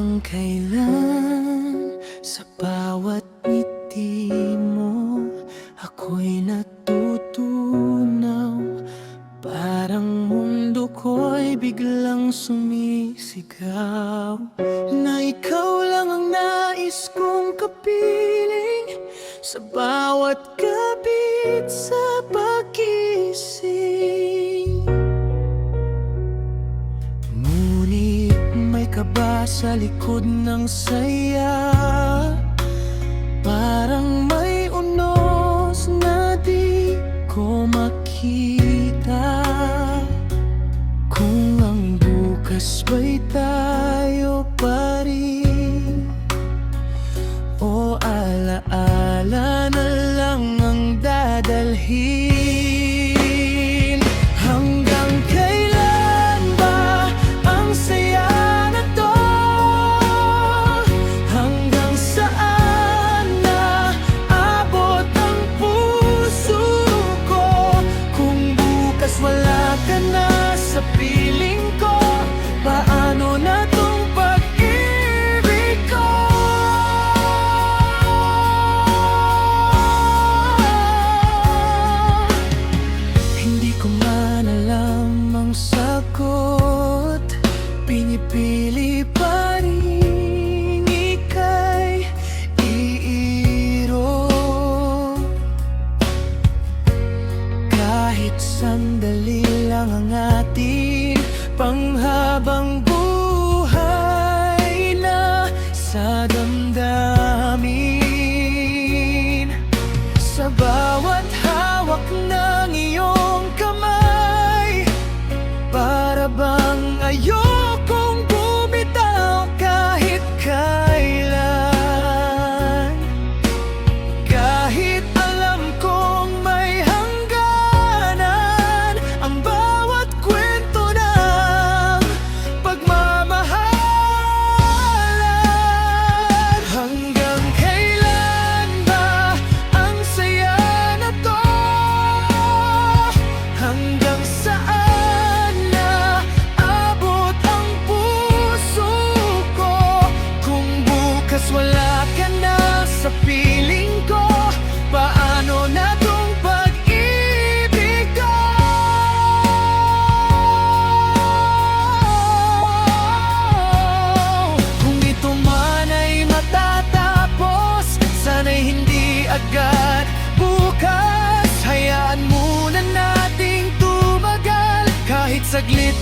Hanggang kailan sa bawat ngiti mo ako'y natutunaw, parang mundo ko'y biglang sumisigaw, na ikaw lang ang nais kong kapiling sa bawat kapit sa pag-ising. Ngunit may kaba sa likod ng saya, parang may unos na di ko makita. Kung ang bukas ba'y tayo pa rin, o alaala na lang ang dadalhin? Hanggang kailan ba ang saya na to? Hanggang saan na abot ang puso ko? Kung bukas wala ka na sa piling ko, paano na tong pag-ibig ko? Hindi ko man alam ang sagot, pinipili pa rin ika'y iiro. Kahit sandali lang ang ating panghabang buhay na sa damdamin, sa bawat hawak ng iyong kamay, para bang ayokong bumitaw kahit kailan. Kahit alam kong may hangganan ang bawat kwento ng pagmamahalan. Hanggang kailan ba ang saya na to? Hanggang saan na abot ang puso ko? Kung bukas wala ka na sa piling ko, paano na tong pag-ibig ko? Kung ito man ay matatapos, sana'y hindi agad bukas. Hayaan muna nating tumagal kahit saglit